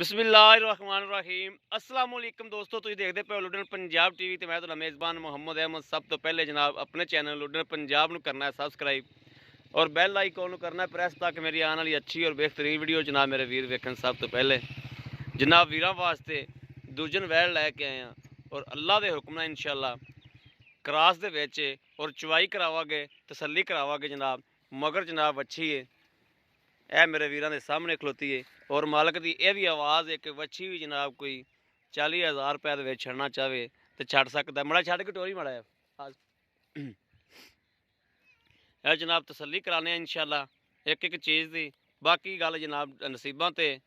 बिस्मिल्लाहिर्रहमानिर्रहीम अस्सलाम वालेकुम दोस्तों, तुसीं देखदे पे लुडन पंजाब टीवी ते मैं तुहाडा मेज़बान मोहम्मद अहमद। सब तो पहले जनाब अपने चैनल लुडन पंजाब नूं करना है सबसक्राइब और बैल आइकॉन नूं करना है प्रेस ताकि मेरी आने वाली अच्छी और बेहतरीन वीडियो जनाब मेरे वीर वेखन। सब तो पहले जनाब वीरां वास्ते दूजन वैल लैके आए हैं और अल्लाह दे हुक्म नाल इंशाअल्लाह क्रास दे विच और चवाई करावांगे, तसल्ली करावांगे जनाब। मगर जनाब वच्छी है यह मेरे वीरां दे सामने खलोती है और मालक की यह भी आवाज़ है कि वच्छी भी जनाब कोई 40,000 रुपए दे विच छड़ना चाहे तो छड़ सकता। मड़ा छड़ के टोरी मड़ा है जनाब, तसल्ली कराने इंशाअल्लाह एक एक चीज़ की। बाकी गल जनाब नसीबां ते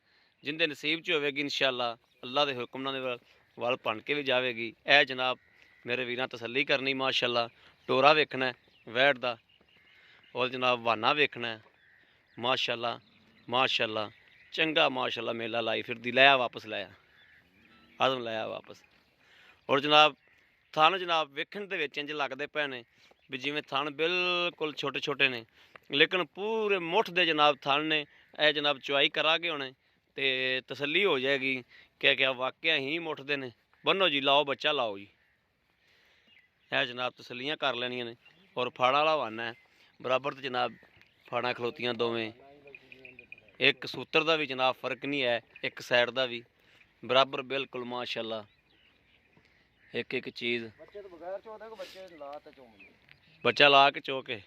जिंदे नसीब च होवेगी इंशाअल्लाह अल्लाह के हुक्म नाल वल भन के भी जाएगी। यह जनाब मेरे वीरां तसल्ली करनी माशाअल्लाह। टोरा वेखना वैड़ दा और जनाब वाना वेखना माशाअल्लाह माशाअल्लाह चंगा माशाअल्लाह। मेला लाई फिर लाया वापस लाया आदम लाया वापस। और जनाब थन जनाब वेखण दे विच इंज लगदे पे ने भी जिवें थन बिल्कुल छोटे छोटे ने, लेकिन पूरे मुठ दे जनाब थन ने। यह जनाब चवाई करागे हुणे ते तसल्ली हो जाएगी क्या क्या वाकया ही मुठ दे ने। बनो जी, लाओ बच्चा लाओ जी। यह जनाब तसल्लियां कर लैनियां ने और फाड़ा वाला वाना है बराबर तो जनाब फाड़ा खलोतियां दोवें। एक सूत्र का भी जनाब फर्क नहीं है, एक साइड का भी बराबर बिल्कुल माशाअल्लाह। एक एक चीज़ बच्चा ला के चौके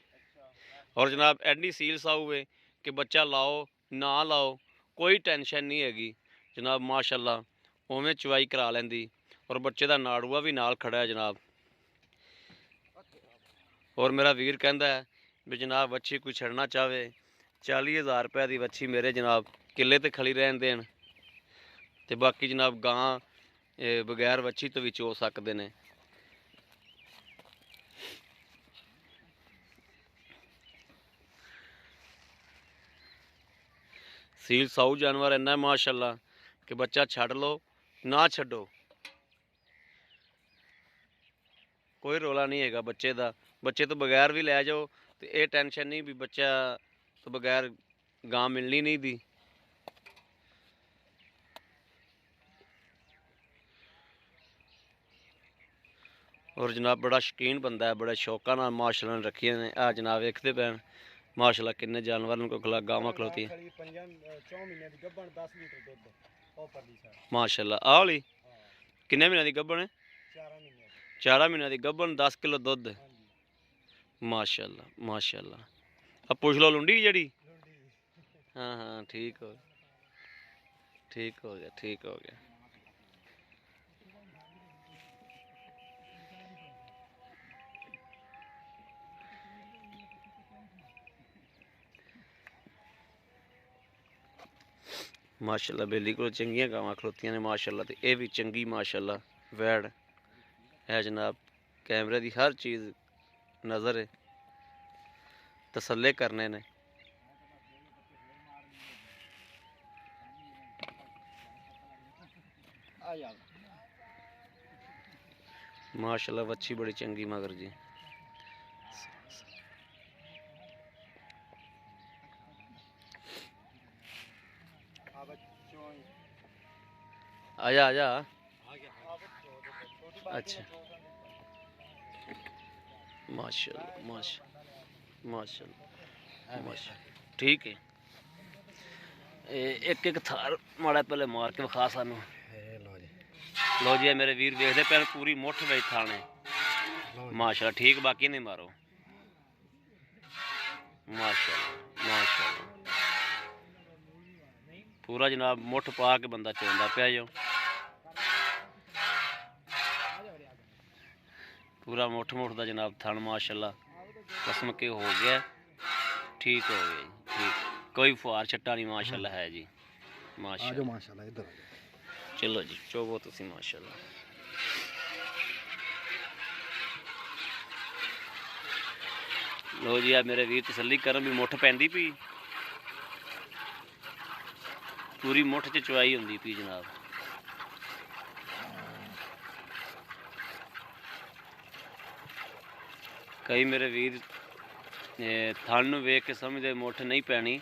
और जनाब एडी सील साऊ है कि बच्चा लाओ ना लाओ कोई टेंशन नहीं हैगी जनाब माशाअल्लाह। उवें चवाई करा लेंदी और बच्चे का नाड़ूआ भी नाल खड़ा है जनाब। और मेरा वीर कहता है भी जनाब वच्छी कोई छड़ना चाहे 40,000 रुपए की वच्छी मेरे जनाब किले ते खड़ी रहन देन ते बाकी जनाब गां बगैर वच्छी तो भी चो सकते हैं। सील साऊ जानवर इन्ना माशाअल्लाह कि बच्चा छड़ लो ना छड्डो कोई रोला नहीं हैगा बच्चे का। बच्चे तो बगैर भी लै जाओ तो ये टेंशन नहीं भी बच्चा तो बगैर गां मिलनी नहीं दी। और जनाब बड़ा शौकीन बंदा है, बड़े शौका नाल माशाअल्लाह रखिए ने। आ जनाब वेखदे पैन माशाअल्लाह किन्ने जानवर को खला गावां खलोती है माशाअल्लाह। आ वाली किन्ने महीने की गब्बन है? 4 महीने की गब्बन 10 किलो दुध माशाअल्लाह माशाअल्लाह। अब पुछ लो लुंडी जड़ी। हाँ हाँ ठीक हो गया ठीक हो गया। माशाअल्लाह बेली को चंगियां गावां खलोतियां ने माशाअल्लाह। तो यह भी चंगी माशाअल्लाह वैड़ है जनाब। कैमरे की हर चीज़ नज़र है, तसल्ले करने ने। माशाअल्लाह वच्छी बड़ी चंगी मगर जी। आजा आजा अच्छा माशाअल्लाह माशाअल्लाह माशाअल्लाह माशाअल्लाह ठीक है। एक एक थार माड़ा पहले मार के विखा सानू। लो जी मेरे वीर देखते पे पूरी मुठ में थाने माशाअल्लाह ठीक। बाकी नहीं मारो माशाअल्लाह माशाअल्लाह पूरा जनाब मुठ पा के बंदा चलता पाया जो पूरा मुठ मुठ का जनाब थन माशाअल्लाह। कसम के हो गया ठीक हो गया ठीक, कोई फुहार छट्टा नहीं माशाअल्लाह है जी माशाअल्लाह। इधर चलो जी चोवो तुसी माशाअल्लाह। लो जी मेरे वीर तसल्ली करन भी मुठ पैंदी पी पूरी मुठ च चवाई होंदी पी जनाब। कई मेरे वीर थन वेख के समझते मुठ नहीं पैनी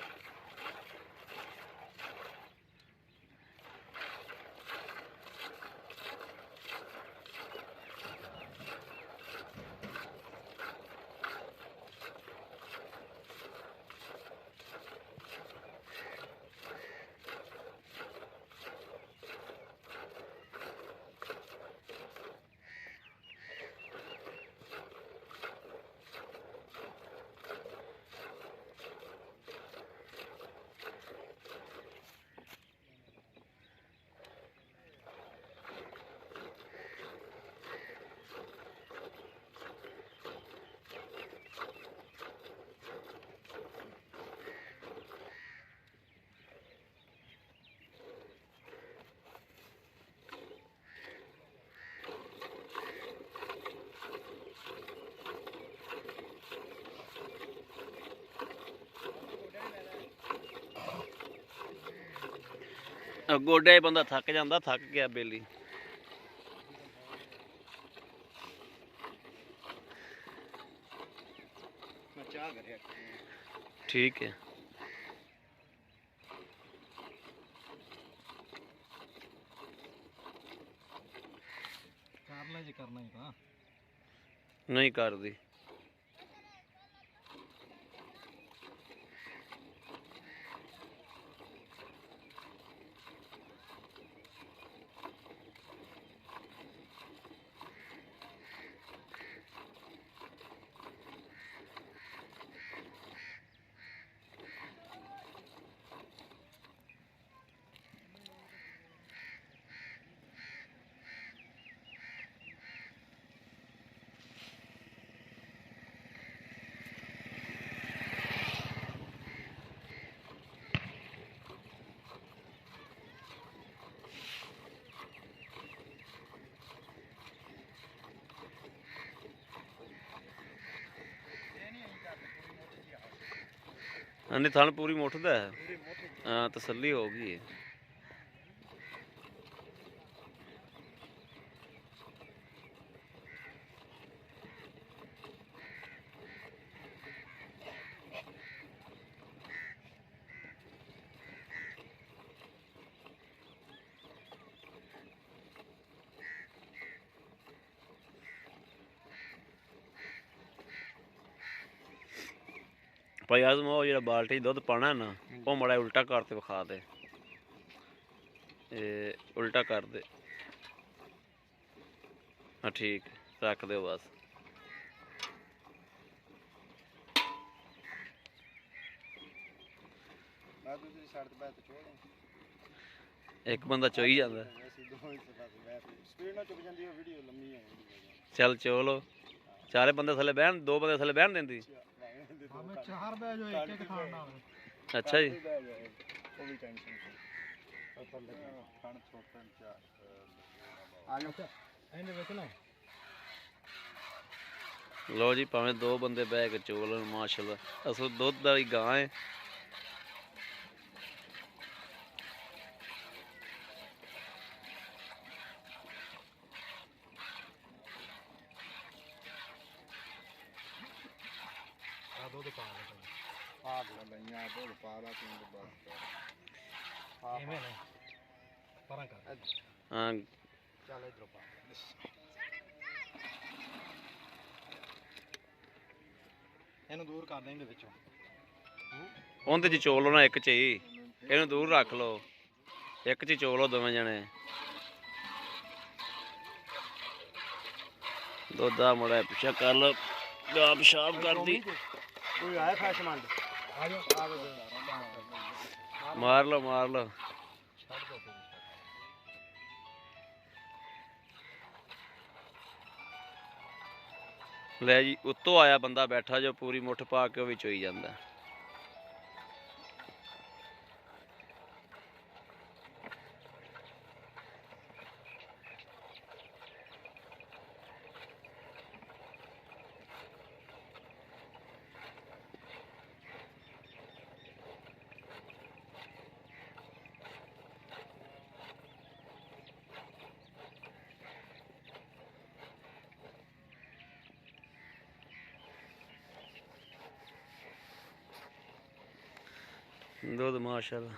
ਗੋਡਿਆਂ 'ਚ ਬੰਦਾ ਥੱਕ ਜਾਂਦਾ, ਥੱਕ ਗਿਆ ਬੇਲੀ। ਠੀਕ ਹੈ। ਕਰ ਲੈ ਜੇ ਕਰਨਾ ਹੀ ਤਾਂ ਨਹੀਂ ਕਰਦੀ। ਨਹੀਂ ਥਣ ਪੂਰੀ ਮੁੱਠ ਦਾ ਹੈ। ਹਾਂ ਤਸੱਲੀ ਹੋ ਗਈ ਹੈ। ਭਾਈ ਆਜ਼ਮ ਉਹ ਜਿਹੜਾ ਬਾਲਟੀ 'ਚ ਦੁੱਧ ਪਾਉਣਾ ਨਾ, ਉਹ ਮਾੜਾ ਉਲਟਾ ਕਰ ਤੇ ਵਿਖਾ ਦੇ। ਇਹ ਉਲਟਾ ਕਰ ਦੇ। ਹਾਂ ਠੀਕ, ਰੱਖ ਦਿਓ ਬਸ। ਇੱਕ ਬੰਦਾ ਚੋਈ ਜਾਂਦਾ। ਚੱਲ ਚੋਲੋ, ਚਾਰੇ ਬੰਦੇ ਥੱਲੇ ਬਹਿਣ, ਦੋ ਬੰਦੇ ਥੱਲੇ ਬਹਿਣ ਦਿੰਦੀ। ਚਾਰ ਬੈ ਜੋ ਇੱਕ ਇੱਕ ਖਾਣ ਨਾਲ। ਅੱਛਾ ਜੀ। ਲੋ ਜੀ, ਭਾਵੇਂ ਦੋ ਬੰਦੇ ਬਹਿ ਕੇ ਚੋਲਣ, ਮਾਸ਼ਾਅੱਲਾ ਅਸਲ ਦੁੱਧ ਵਾਲੀ ਗਾਂ ਹੈ। ਦੁੱਧ ਪਾ ਐਵੇਂ ਨਹੀਂ ਪਰਾਂ ਕਰ। ਹਾਂ ਚੱਲ ਇਧਰੋਂ ਪਾ। ਇਹਨੂੰ ਦੂਰ ਕਰ ਦੇਂਗੇ ਵਿੱਚੋਂ। ਉਹਦੇ 'ਚ ਚੋਲੋ ਨਾ, ਇੱਕ 'ਚ ਹੀ। ਇਹਨੂੰ ਦੂਰ ਰੱਖ ਲਓ, ਇੱਕ 'ਚ ਹੀ ਚੋਲੋ ਦੋਵੇਂ ਜਣੇ। ਦੁੱਧ ਦਾ ਮੁੜਾ ਪਿੱਛਾ ਕਰ ਲਓ, ਗਾਂ ਪਿਸ਼ਾਬ ਕਰਦੀ। ਕੋਈ ਆਇਆ ਫੈਸ਼ਮੰਡ ਆ ਜਾਓ ਮਾਰ ਲਓ ਮਾਰ ਲਓ। ਲੈ ਜੀ, ਉੱਤੋਂ ਆਇਆ ਬੰਦਾ ਬੈਠਾ ਜੋ ਪੂਰੀ ਮੁੱਠ ਪਾ ਕੇ ਉਹ ਵੀ ਚੋਈ ਜਾਂਦਾ। ਦੁੱਧ ਮਾਸ਼ਾਅੱਲਾ।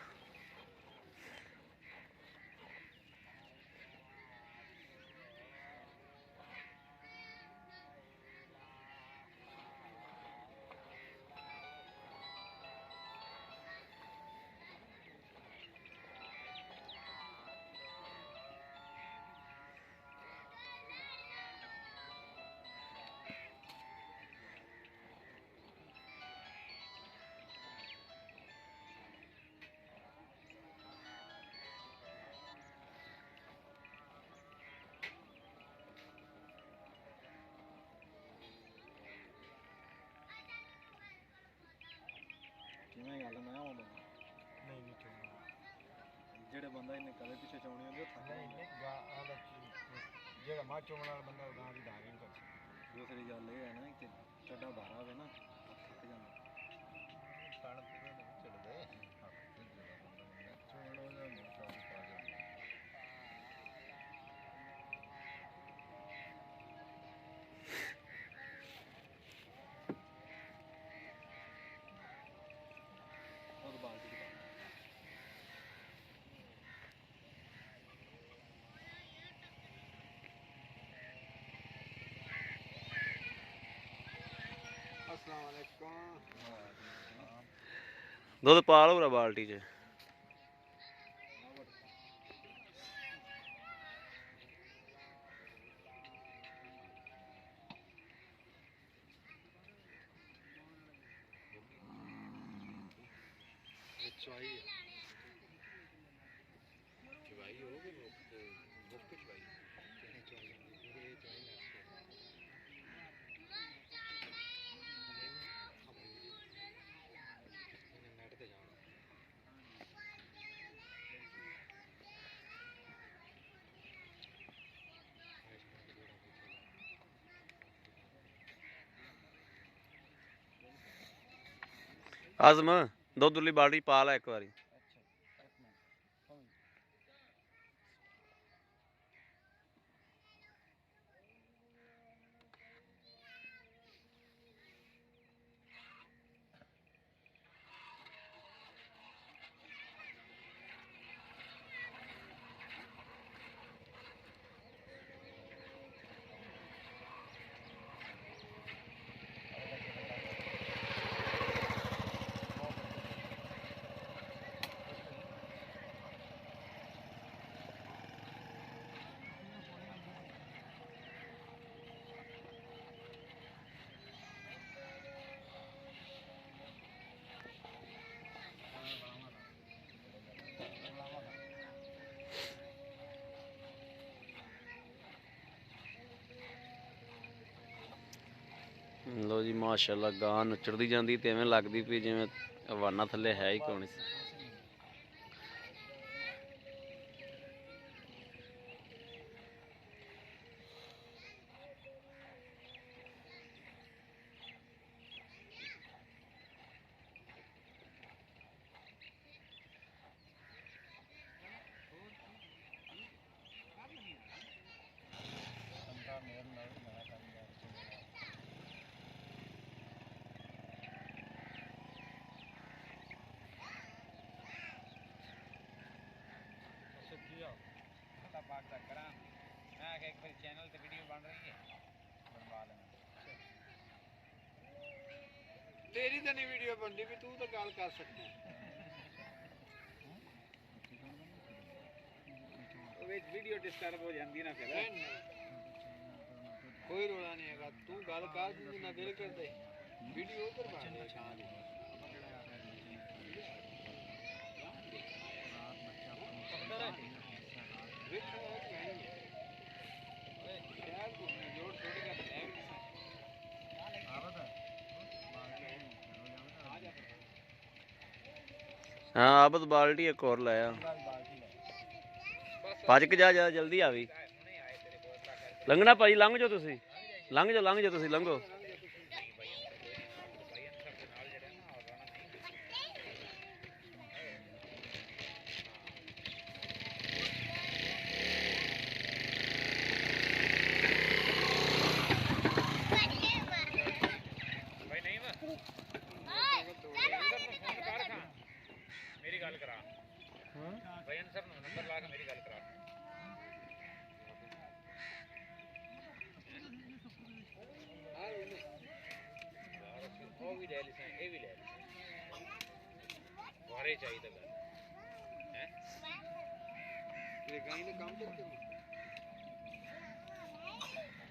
ਕਿਵੇਂ ਗੱਲ ਮੈਂ ਆਉਂਦਾ ਨਹੀਂ ਨਹੀਂ ਚੋਣਾ ਜਿਹੜੇ ਬੰਦਾ ਇਹਨੇ ਕਦੇ ਪਿੱਛੇ ਚੋਣੀ ਹੁੰਦੀ ਉਹ ਥੱਕ ਨਹੀਂ ਜਿਹੜਾ ਮਾ ਚੋਣ ਵਾਲਾ ਬੰਦਾ ਗਾਂ ਦੀ ਧਾਰ ਨਹੀਂ ਕਰ। ਦੂਸਰੀ ਗੱਲ ਇਹ ਹੈ ਨਾ ਕਿ ਚੱਡਾ ਭਾਰਾ ਹੋਵੇ ਨਾ ਥੱਕ ਜਾਂਦਾ। ਕਣ ਪੂਰੇ ਨਹੀਂ ਚੜਦੇ ਚੋਣ ਹੋ ਜਾਂਦਾ। ਦੁੱਧ ਪਾ ਲਓ ਬਾਲਟੀ 'ਚ। ਚਵਾਈ ਹੈ ਚਵਾਈ ਹੋ ਗਈ ਮੁਫਤ ਚਵਾਈ ਕਿਹਨੇ ਚਵਾਈ ਇਹ ਚਵਾਈ ਨੈਟ ਤੇ ਜਾਣਾ ਆਜ਼ਮ ਦੁੱਧ ਲਈ ਬਾਲਟੀ ਪਾ ਲੈ ਇੱਕ ਵਾਰੀ। ਲੋ ਜੀ ਮਾਸ਼ਾਅੱਲਾ ਗਾਂ ਨੱਚੜਦੀ ਜਾਂਦੀ ਤੇ ਐਵੇਂ ਲੱਗਦੀ ਪਈ ਜਿਵੇਂ ਹਵਾਨਾ ਥੱਲੇ ਹੈ ਹੀ ਕੋਈ ਨਹੀਂ। एक चैनल पे वीडियो बन रही है बनवा लेना तेरी तो नहीं वीडियो बन रही भी तू तो गल कर सकती वीडियो डिस्टर्ब हो जाती ना फिर कोई रोला नहीं है तू गल कर ना दिल कर दे वीडियो उधर बन हाँ आबद बाल्टी एक और लाया भज के जा जल्दी आ गई लंघना भाई लंघ जाओ तुसी लंघ जाओ तुसी लंघो मेरी गल करा भजन सर नंबर ला के मेरी गल करा वो भी ले ली ये भी ले ली बारे चाहिए गल हैं ये गाय ने काम करते हैं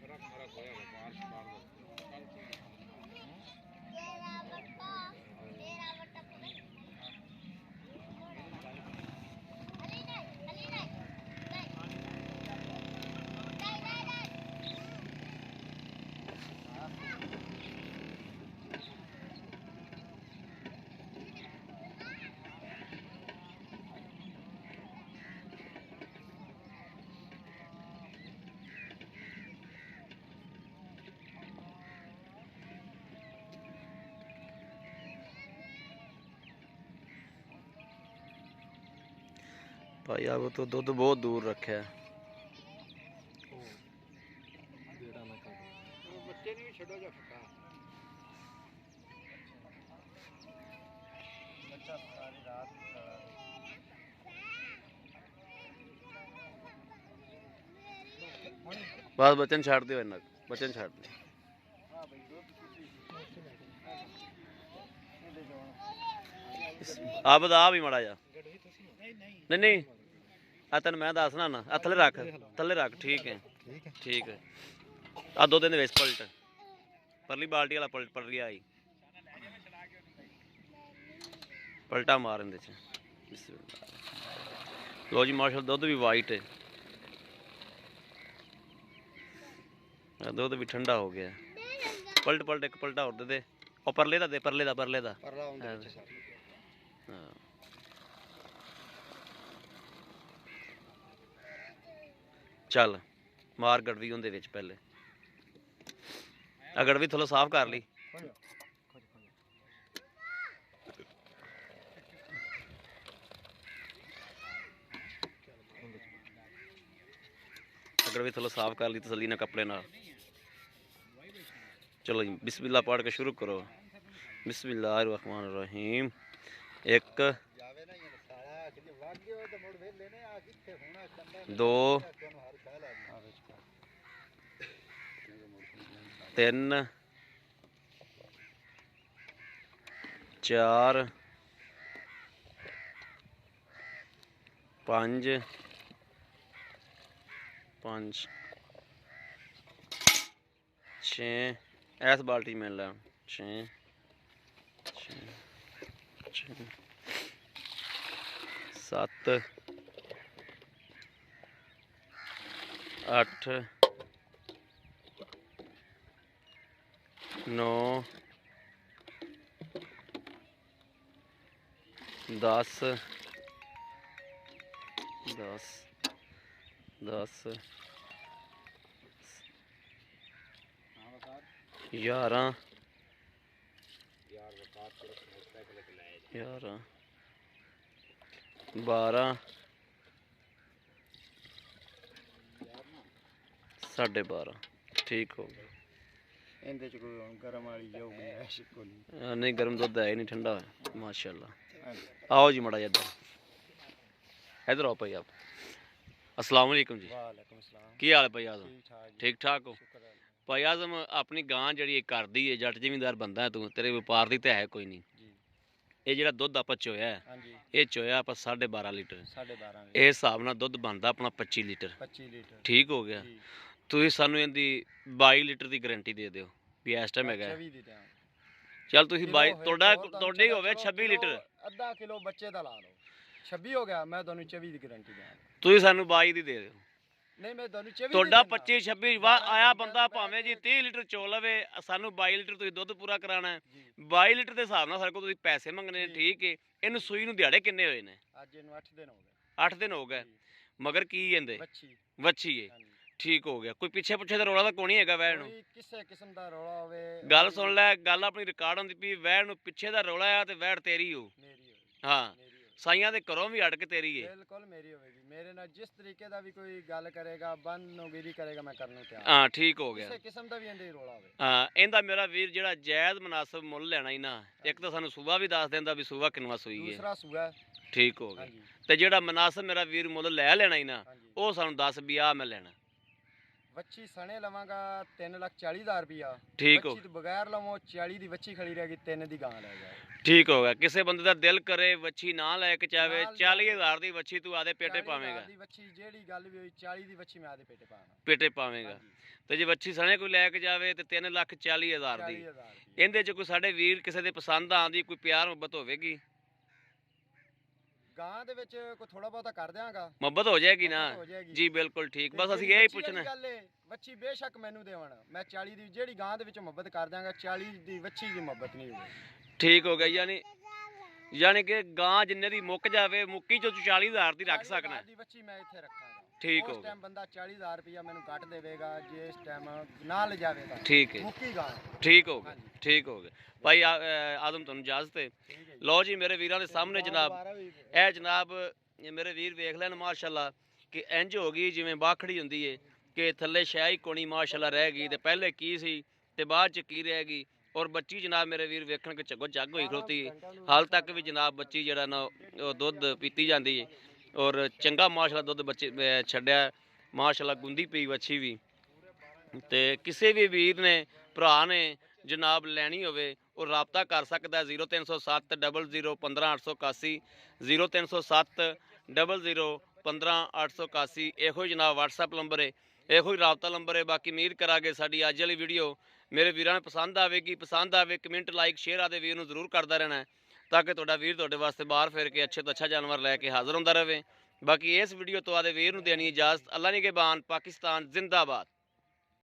मेरा मेरा गोया बाहर बाहर भाई अब तो दुध बहुत दूर रखा है बस बचन छाड़ दो इन्ना बचन छाड़ दो ਆ ਵਧਾ ਵੀ ਮਾੜਾ ਜਾ। ਨਹੀਂ ਨਹੀਂ ਆ ਤੈਨੂੰ ਮੈਂ ਦੱਸਣਾ ਨਾ, ਆ ਥੱਲੇ ਰੱਖ, ਥੱਲੇ ਰੱਖ। ਠੀਕ ਹੈ ਠੀਕ ਹੈ। ਆ ਦੋ ਦਿਨ ਵਿੱਚ ਪਲਟ ਪਰਲੀ ਬਾਲਟੀ ਵਾਲਾ ਪਲਟ ਪੜ ਗਿਆ ਆਈ ਪਲਟਾ ਮਾਰ ਇਹਦੇ ਚ। ਲੋ ਜੀ ਮਾਸ਼ਾਅੱਲਾ ਦੁੱਧ ਵੀ ਵਾਈਟ ਹੈ, ਦੁੱਧ ਵੀ ਠੰਡਾ ਹੋ ਗਿਆ। ਪਲਟ ਪਲਟ ਇੱਕ ਪਲਟਾ ਹੋਰ ਦੇ ਦੇ। ਉਹ ਪਰਲੇ ਦਾ ਦੇ, ਪਰਲੇ ਦਾ ਹਾਂ। ਚੱਲ ਮਾਰ ਗੜਵੀ ਉਹਦੇ ਵਿੱਚ ਪਹਿਲੇ। ਆ ਗੜਵੀ ਥੋੜਾ ਸਾਫ਼ ਕਰ ਲਈ। गड़वी थोड़ा साफ कर ली तसल्ली ना कपड़े ना। चलो जी बिस्मिल्लाह पढ़ के शुरू करो। बिस्मिल्लाहिर्रहमानिर्रहीम। एक दो तीन चार पांच पांच छे इस बाल्टी में ला छे सत्त अठ नौ 10 10 10 11 11 12 12:30 ठीक हो गया। ਇਹਦੇ ਚ ਕੋਈ ਹੁਣ ਗਰਮ ਵਾਲੀ ਜਾਊਗੀ ਐਸ਼ ਕੋਈ नहीं गर्म दुध है ही नहीं, ठंडा है माशाल्लाह। आओ जी मड़ा इधर इधर आओ भाई आप। अस्सलाम वालेकुम जी। ਵਾਲੇਕੁਮ ਸਲਾਮ। की हाल है भाई आजम? ਠੀਕ ਠਾਕ ਜੀ। ठीक ठाक हो ਸ਼ੁਕਰ ਹੈ भाई आजम? अपनी गां जी कर दी है, जट जिमीदार बंदा है तू, तेरे व्यापार की तो है कोई नहीं। ਜੀ। ये जो दुध आप चोया है, ਹਾਂਜੀ ये चोया आप 12.5 लीटर। 12.5 इस हिसाब नाल दुध बनता अपना 25 लीटर। 25 ਲੀਟਰ ठीक हो गया। ਜੀ। ਤੁਸੀਂ ਸਾਨੂੰ ਇਹਦੀ 22 ਲੀਟਰ ਦੀ ਗਾਰੰਟੀ ਦੇ ਦਿਓ ਵੀ ਇਸ ਟਾਈਮ ਹੈਗਾ। 24 ਦੀ ਦਿਆਂ। ਚੱਲ ਤੁਸੀਂ 22 ਕਿਲੋ ਤੁਹਾਡਾ ਹੋਰ ਤੁਹਾਨੂੰ ਤੁਹਾਡੇ ਚਲੋ ਹੋਵੇ 26 ਲੀਟਰ, ਅੱਧਾ ਕਿਲੋ ਬੱਚੇ ਦਾ ਲਾ ਲਓ। 26 ਹੋ ਗਿਆ, ਮੈਂ ਤੁਹਾਨੂੰ 24 ਦੀ ਗਾਰੰਟੀ ਦਿਆਂ। ਤੁਸੀਂ ਸਾਨੂੰ 22 ਦੀ ਦੇ ਦਿਓ। ਨਹੀਂ ਮੈਂ ਤੁਹਾਨੂੰ 24 ਤੁਹਾਡਾ ਦੀ 25 26 ਵਾ ਆਇਆ ਬੰਦਾ ਭਾਵੇਂ ਜੀ 30 ਲੀਟਰ ਚੋ ਲਵੇ, ਸਾਨੂੰ 22 ਲੀਟਰ ਤੁਸੀਂ ਦੁੱਧ ਪੂਰਾ ਕਰਾਣਾ ਹੈ। ਜੀ। 22 ਲੀਟਰ ਦੇ ਹਿਸਾਬ ਨਾਲ ਸਾਡੇ ਕੋਲ ਤੁਸੀਂ ਪੈਸੇ ਮੰਗਣੇ ਨੇ, ਜੀ। ਠੀਕ ਹੈ। ਇਹਨੂੰ ਸੂਈ ਨੂੰ ਦਿਹਾੜੇ ਕਿੰਨੇ ਹੋਏ ਨੇ? ਅੱਜ ਇਹਨੂੰ 8 ਦਿਨ ਹੋ ਗਏ। 8 ਦਿਨ ਹੋ ਗਏ। ਜੀ। ਮਗਰ ਕੀ ਕਹਿੰਦੇ ਬੱਚੀ ਵੱਛੀ ਹੈ। ਹਾਂਜੀ। ਠੀਕ ਹੋ ਗਿਆ। ਕੋਈ ਪਿੱਛੇ ਪੁੱਛੇ ਦਾ ਰੌਲਾ ਤਾਂ ਕੋਈ ਨਹੀਂ ਹੈਗਾ ਵੈਣ ਨੂੰ? ਕੋਈ ਕਿਸੇ ਕਿਸਮ ਦਾ ਰੌਲਾ ਹੋਵੇ ਗੱਲ ਸੁਣ ਲੈ, ਗੱਲ ਆਪਣੀ ਰਿਕਾਰਡ ਹੁੰਦੀ ਪਈ, ਵੈਣ ਨੂੰ ਪਿੱਛੇ ਦਾ ਰੌਲਾ ਆ ਤੇ ਵੈੜ ਤੇਰੀ ਹੋ। ਮੇਰੀ ਹੋਵੇ। ਹਾਂ ਮੇਰੀ ਹੋਵੇ। ਸਾਈਆਂ ਦੇ ਘਰੋਂ ਵੀ ਅੜ ਕੇ ਤੇਰੀ ਏ। ਬਿਲਕੁਲ ਮੇਰੀ ਹੋਵੇਗੀ। ਮੇਰੇ ਨਾਲ ਜਿਸ ਤਰੀਕੇ ਦਾ ਵੀ ਕੋਈ ਗੱਲ ਕਰੇਗਾ, ਬੰਨੋਗੀਰੀ ਕਰੇਗਾ, ਮੈਂ ਕਰਨ ਨੂੰ ਤਿਆਰ। ਹਾਂ ਠੀਕ ਹੋ ਗਿਆ। ਕਿਸੇ ਕਿਸਮ ਦਾ ਵੀ ਇਹਦੇ ਰੌਲਾ ਹੋਵੇ। ਹਾਂ ਇਹਦਾ ਮੇਰਾ ਵੀਰ ਜਿਹੜਾ ਜਾਇਜ਼ ਮੁਨਾਸਬ ਮੁੱਲ ਲੈਣਾ ਹੀ ਨਾ, ਇੱਕ ਤਾਂ ਸਾਨੂੰ ਸੂਬਾ ਵੀ ਦੱਸ ਦਿੰਦਾ ਵੀ ਸੂਬਾ ਕਿੰਨਵਾ ਸੂਈ ਹੈ। ਦੂਸਰਾ ਸੂਆ। ਠੀਕ ਹੋ ਗਿਆ। ਹਾਂਜੀ ਤੇ ਜਿਹੜਾ ਮੁਨਾਸਬ ਮੇਰਾ ਵੀਰ ਮੁੱਲ ਲੈ ਲੈਣਾ ਹੀ ਨਾ, ਹਾਂਜੀ। ਉਹ ਸਾਨੂੰ ਦੱਸ ਵੀ ਆ ਮੈਂ ਲੈਣਾ। ਵੱਛੀ ਸਣੇ ਲਵਾਂਗਾ 3,40,000 ਰੁਪਿਆ। ਠੀਕ ਹੋ ਵੱਛੀ ਤੋਂ ਬਗੈਰ ਲਵੋ 40 ਦੀ ਵੱਛੀ ਖੜੀ ਰਹੇਗੀ, 3 ਦੀ ਗਾਂ ਲੈ ਜਾਓ। ਠੀਕ ਹੋ ਗਿਆ। ਕਿਸੇ ਬੰਦੇ ਦਾ ਦਿਲ ਕਰੇ ਵੱਛੀ ਨਾ ਲੈ ਕੇ ਚਾਵੇ, ਨਾਲ 40,000 ਦੀ ਵੱਛੀ ਤੂੰ ਆਦੇ ਪੇਟੇ 40,000 ਪਾਵੇਂਗਾ। ਦੀ ਵੱਛੀ ਜਿਹੜੀ ਗੱਲ ਵੀ ਹੋਈ 40 ਦੀ ਵੱਛੀ ਮੈਂ ਆਦੇ ਪੇਟੇ ਪਾਣਾ। ਪੇਟੇ ਪਾਵੇਂਗਾ। ਹਾਂਜੀ। ਤੇ ਜੇ ਵੱਛੀ ਸਣੇ ਕੋਈ ਲੈ ਕੇ ਜਾਵੇ ਤੇ 3,40,000 ਦੀ। 40,000 ਇਹਦੇ ਚ ਕੋਈ ਸਾਡੇ ਵੀਰ ਕਿਸੇ ਦੇ ਪਸੰਦ ਆਉਂਦੀ, ਕੋਈ ਪਿਆਰ ਮੁਹੱਬਤ ਹੋਵੇਗੀ? ਗਾਂ ਦੇ ਵਿੱਚ ਕੋਈ ਥੋੜਾ ਬਹੁਤਾ ਕਰ ਦਿਆਂਗਾ। ਮੁਹੱਬਤ ਹੋ ਜਾਏਗੀ ਨਾ? ਹੋ ਜਾਏਗੀ। ਜੀ ਬਿਲਕੁਲ ਠੀਕ। ਤੇ ਬਸ ਅਸੀਂ ਜਿਹੜੀ ਇਹੀ ਵੱਛੀ ਵਾਲੀ ਪੁੱਛਣਾ। ਗੱਲ ਏ, ਵੱਛੀ ਬੇਸ਼ੱਕ ਮੈਨੂੰ ਦੇਵਣ, ਮੈਂ 40 ਦੀ ਜਿਹੜੀ ਗਾਂ ਦੇ ਵਿੱਚ ਮੁਹੱਬਤ ਕਰ ਦਿਆਂਗਾ, 40 ਦੀ ਵੱਛੀ ਦੀ ਮੁਹੱਬਤ ਨਹੀਂ ਹੋਵੇਗੀ। ਠੀਕ ਹੋ ਗਿਆ। ਯਾਨੀ ਕਿ ਗਾਂ ਜਿੰਨੇ ਦੀ ਮੁੱਕ ਜਾਵੇ, ਮੁੱਕੀ ਚੋਂ 40,000 ਦੀ ਰੱਖ 40,000 ਸਕਣਾ। ਦੀ ਵੱਛੀ ਮੈਂ ਇੱਥੇ ਰੱਖਾਂਗਾ। ਠੀਕ ਹੋ ਉਸ ਗਿਆ। ਟਾਈਮ ਬੰਦਾ 40,000 ਰੁਪਇਆ ਮੈਨੂੰ ਕੱਟ ਦੇਵੇਗਾ, ਜੇ ਇਸ ਟਾਈਮ ਨਾ ਲੈ ਜਾਵੇਗਾ ਠੀਕ ਹੈ। ਮੁੱਕੀ ਗਾਂ। ਠੀਕ ਹੋ ਗਿਆ। ਹਾਂਜੀ। ਠੀਕ ਹੋ ਗਿਆ ਭਾਈ ਆਦਮ ਤੁਹਾਨੂੰ ਇਜਾਜ਼ਤ ਹੈ। ਠੀਕ ਹੈ ਜੀ। ਲਓ ਜੀ ਮੇਰੇ ਵੀਰਾਂ ਦੇ ਸਾਹਮਣੇ ਜਨਾਬ, ਦੁਬਾਰਾ ਵੀ ਇਹ ਜਨਾਬ ਇਹ ਮੇਰੇ ਵੀਰ ਵੇਖ ਲੈਣ ਮਾਸ਼ਾਅੱਲਾ ਕਿ ਇੰਜ ਹੋ ਗਈ ਜਿਵੇਂ ਬਾਖੜੀ ਹੁੰਦੀ ਏ ਕਿ ਥੱਲੇ ਸ਼ਾਹੀ ਕੋਣੀ ਮਾਸ਼ਾਅੱਲਾ ਰਹਿ ਗਈ ਤੇ ਪਹਿਲੇ ਕੀ ਸੀ ਤੇ ਬਾਅਦ ਚ ਕੀ ਰਹਿ ਗਈ। ਔਰ ਬੱਚੀ ਜਨਾਬ ਮੇਰੇ ਵੀਰ ਵੇਖਣ ਕਿ ਝੱਗੋ ਝੱਗ ਹੋਈ ਖਲੋਤੀ ਏ। ਹਾਲ ਤੱਕ ਵੀ ਜਨਾਬ ਬੱਚੀ ਜਿਹੜਾ ਨਾ ਉਹ ਦੁੱਧ ਪੀਤੀ ਜਾਂਦੀ ਏ ਔਰ ਚੰਗਾ ਮਾਸ਼ਾਅੱਲਾ ਦੁੱਧ ਬੱਚੇ ਛੱਡਿਆ ਮਾਸ਼ਾਅੱਲਾ, ਗੁੰਦੀ ਪਈ ਵੱਛੀ ਵੀ। ਤੇ ਕਿਸੇ ਵੀ ਵੀਰ ਨੇ ਭਰਾ ਨੇ ਜਨਾਬ ਲੈਣੀ ਹੋਵੇ ਉਹ ਰਾਬਤਾ ਕਰ ਸਕਦਾ ਹੈ 0307 00 15 881 0307 00 15 881। ਇਹੋ ਹੀ ਜਨਾਬ WhatsApp ਨੰਬਰ ਹੈ, ਇਹੋ ਹੀ ਰਾਬਤਾ ਨੰਬਰ ਹੈ। ਬਾਕੀ ਉਮੀਦ ਕਰਾਂਗੇ ਸਾਡੀ ਅੱਜ ਵਾਲੀ ਵੀਡੀਓ ਮੇਰੇ ਵੀਰਾਂ ਨੂੰ ਪਸੰਦ ਆਵੇ ਕਮੈਂਟ ਲਾਈਕ ਸ਼ੇਅਰ ਆਦੇ ਵੀਰ ਨੂੰ ਜ਼ਰੂਰ ਕਰਦਾ ਰਹਿਣਾ ਤਾਂ ਕਿ ਤੁਹਾਡਾ ਵੀਰ ਤੁਹਾਡੇ ਵਾਸਤੇ ਬਾਹਰ ਫਿਰ ਕੇ ਅੱਛੇ ਤੋਂ ਅੱਛਾ ਜਾਨਵਰ ਲੈ ਕੇ ਹਾਜ਼ਰ ਹੁੰਦਾ ਰਹੇ। ਬਾਕੀ ਇਸ ਵੀਡੀਓ ਤੋਂ ਆਦੇ ਵੀਰ ਨੂੰ ਦੇਣੀ ਇਜਾਜ਼ਤ। ਅੱਲਾ ਨਿਗਹਿਬਾਨ। ਪਾਕਿਸਤਾਨ ਜ਼ਿੰਦਾਬਾਦ।